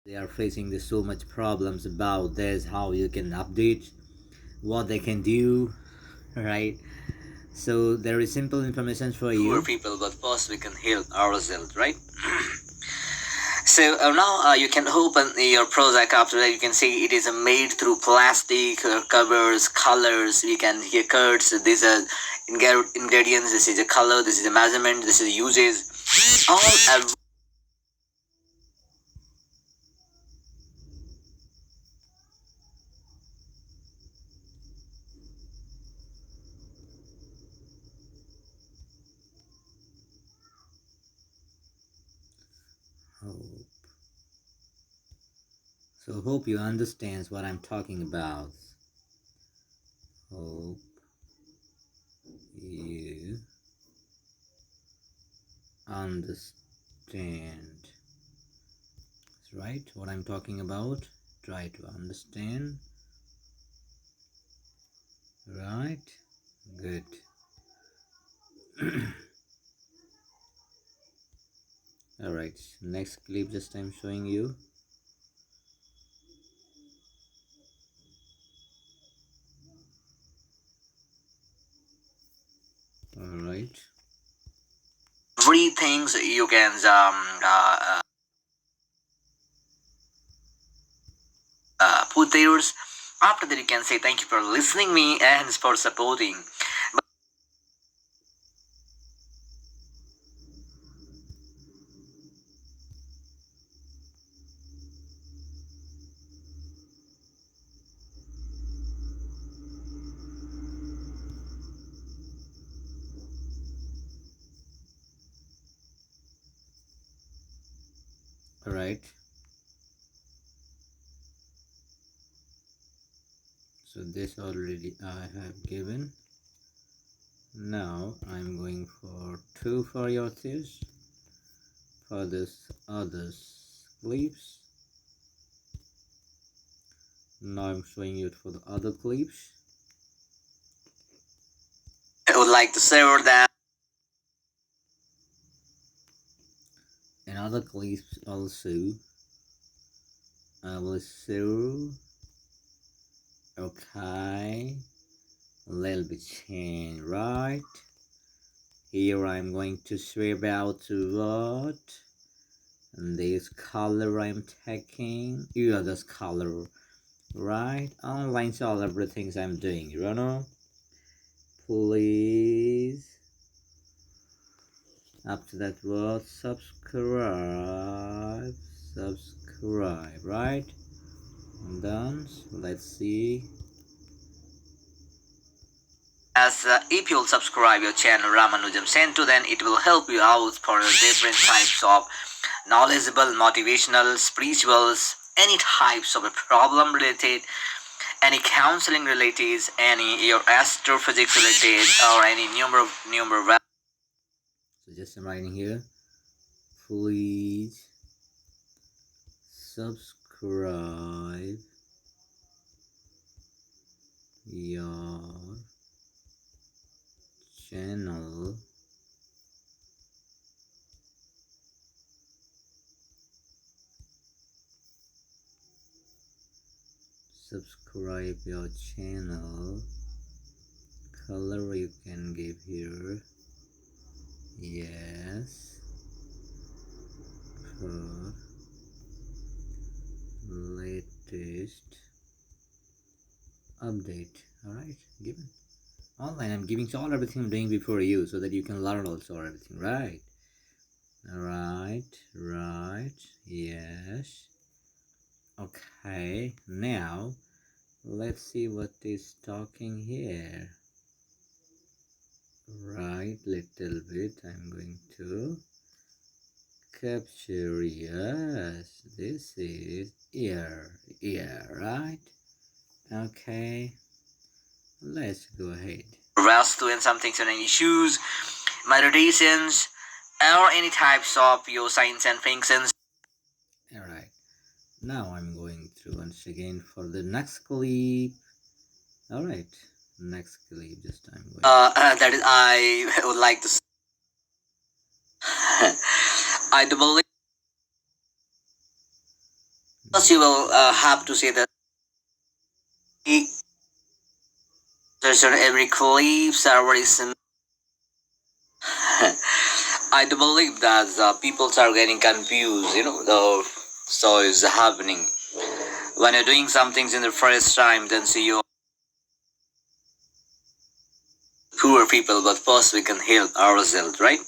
They are facing this so much problems about this, how you can update, what they can do, right? So there is simple information for you. Poor people, but first we can help ourselves, right? So now you can open your Prozac. After that, you can see it is made through plastic covers, colors. You can hear curves. These are ingredients. This is a color. This is a measurement. This is uses. All hope. So hope you understands what I'm talking about. Hope you understand. Right? What I'm talking about. Try to understand. Right? Good. Alright, next clip just I'm showing you. Alright. Three things you can put theirs. After that you can say thank you for listening me and for supporting. Alright. So this already I have given. Now I'm going for 2 for your tears. For this others clips. Now I'm showing you for the other clips. I would like to share that. And other clips also. I will show. Okay. A little bit change, right? Here I'm going to swear about what? And this color I'm taking. You are this color, right? Online all everything I'm doing, you know? Please. After that word, subscribe. Subscribe, right? And then let's see. As if you'll subscribe your channel Ramanujam Sentu, then it will help you out for different types of knowledgeable, motivational, spirituals, any types of a problem related, any counseling related, any your astrophysics related, or any number. So just I'm writing here. Please subscribe your channel subscribe your channel. Color you can give here. Yes, for latest update. Alright, given online. I'm giving all everything I'm doing before you so that you can learn also everything, right? Right, yes. Okay, now let's see what is talking here. Right, little bit I'm going to capture. Yes, this is ear, right? Okay, let's go ahead. Rest doing something on any issues, meditations, or any types of your science and functions. Alright, now I'm going through once again for the next clip. Alright, next clip, just I'm going. That is, I would like to. I do believe. First, you will have to say that there's every clips are very similar. I do believe that people are getting confused, so is happening. When you're doing some things in the first time, then see you poor people, but first we can help ourselves, right?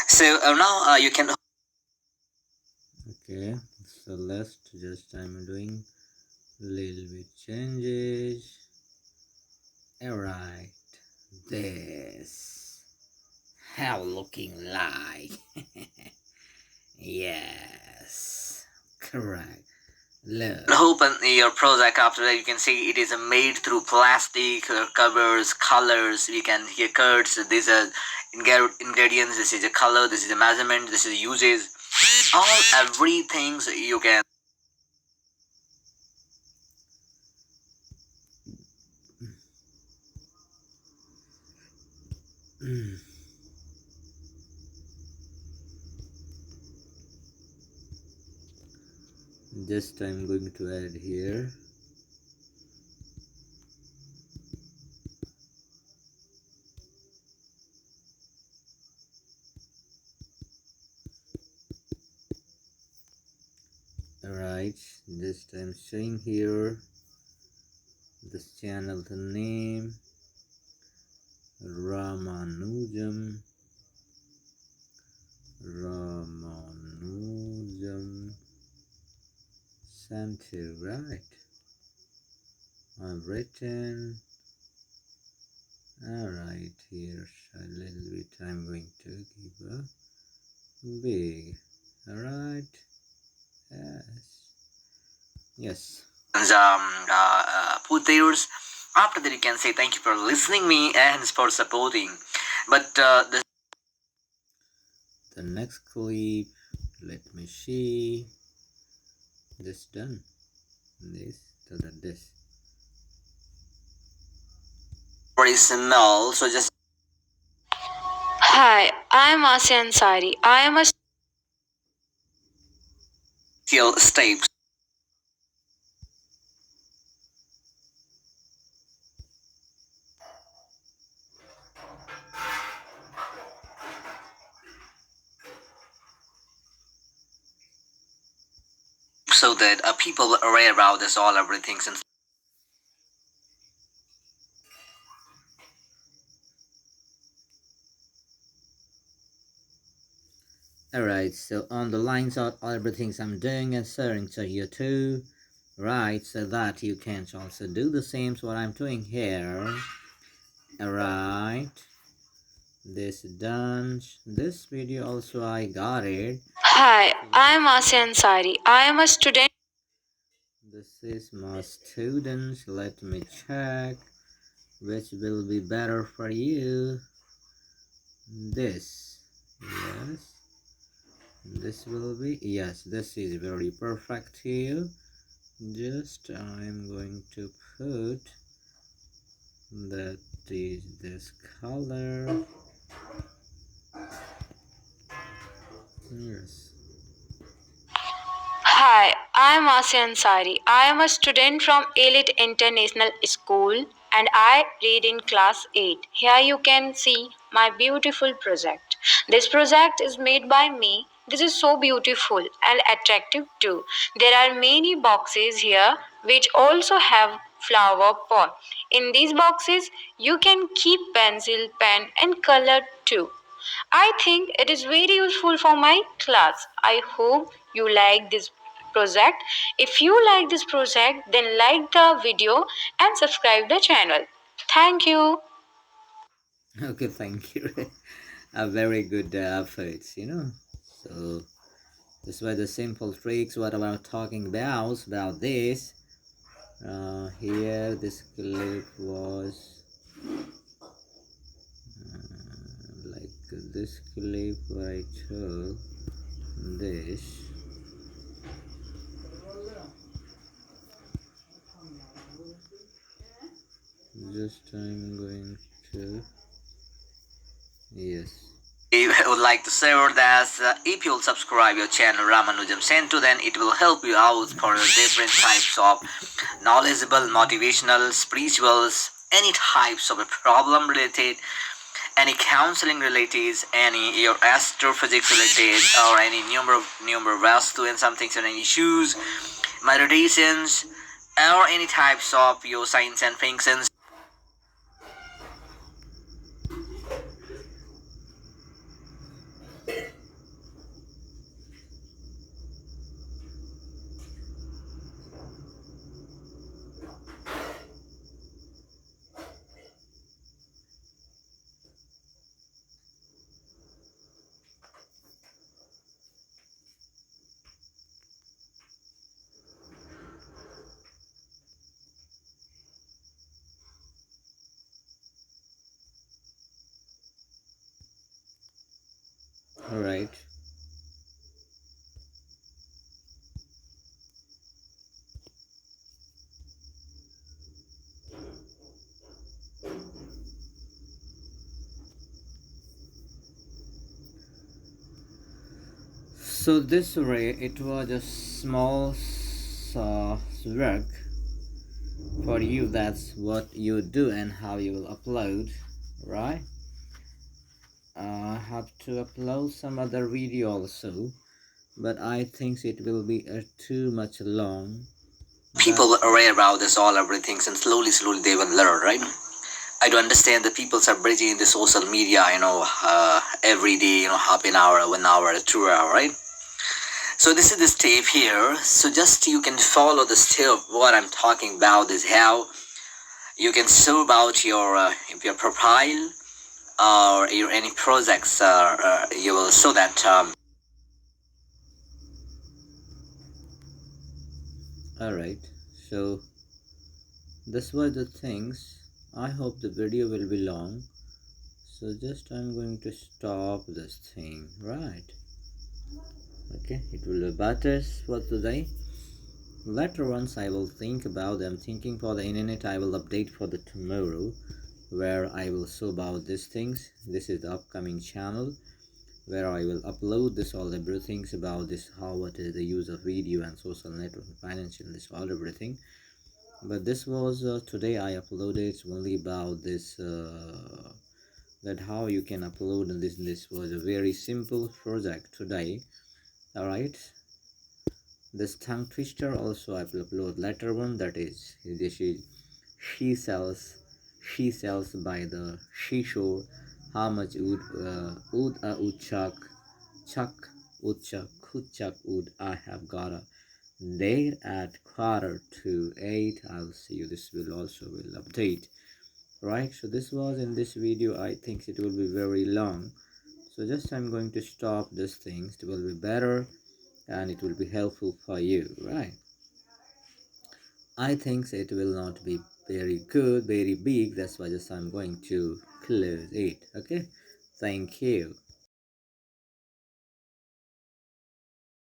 So now you can. Okay, so let's just I'm doing little bit changes. Alright, this how looking like. Yes, correct. Look. Open your project. After that you can see it is made through plastic covers, colors. You can hear curves. These are ingredients. This is the color. This is the measurement. This is uses. All everything you can. Just I'm going to add here. Alright, this time showing here this channel, the name Ramanujam Center, right? I've written. Alright, here a little bit I'm going to give a big. Alright, yes. Put theirs. After that, you can say thank you for listening me and for supporting. But the next clip, let me see. This done. This to this. Very small. So just. Hi, I am Asya Ansari. I am a Skill steps. So that people are aware about this all everything since. Alright, so on the lines of all everything I'm doing and sharing to you too, right, so that you can also do the same as what I'm doing here. Alright, this done. This video also I got it. Hi, I am Asya Ansari. I am a student. This is my students. Let me check which will be better for you. This, yes. This will be, yes, this is very perfect here. Just I'm going to put that is this color. Yes. Hi, I am Asya Ansari. I am a student from Elite International School and I read in class 8. Here you can see my beautiful project. This project is made by me. This is so beautiful and attractive too. There are many boxes here which also have flower pot. In these boxes you can keep pencil, pen and color too. I think it is very useful for my class. I hope you like this project. If you like this project, then like the video and subscribe the channel. Thank you. Okay, thank you. A very good efforts. So this were the simple tricks what I'm talking about this. Here this clip was like this clip I took this. Just I'm going to, yes. would like to share that if you'll subscribe your channel Ramanujam Sentu, then it will help you out for different types of knowledgeable, motivational, spirituals, any types of a problem related, any counseling related, any your astrophysics related, or any number vastu and something, so any issues, meditations, or any types of your science and functions. All right. So this way, it was a small work for you. That's what you do and how you will upload, right? I have to upload some other video also, but I think it will be too much long. People will array about this all everything, and slowly they will learn, right? I do understand that people are bridging the social media, every day, half an hour, 1 hour, 2 hour, right? So this is the step here. So just you can follow the step. What I'm talking about is how you can show about your profile or your any projects. You will show that. All right. So this were the things. I hope the video will be long. So just I'm going to stop this thing, right? Okay, it will be better for today. Later once I will think about them. Thinking for the internet, I will update for the tomorrow, where I will show about these things. This is the upcoming channel where I will upload this all everything about this, how what is the use of video and social network, financial, this all everything. But this was today I uploaded only about this that how you can upload, and this was a very simple project today. All right, this tongue twister also I will upload later one, that is this is she sells by the seashore, how much wood woodchuck chuck woodchuck wood I have got a there at 7:45. I'll see you, this will also will update, right? So this was in this video. I think it will be very long, so just I'm going to stop these things. It will be better and it will be helpful for you, right? I think it will not be very good, very big. That's why just I'm going to close it. Okay, thank you.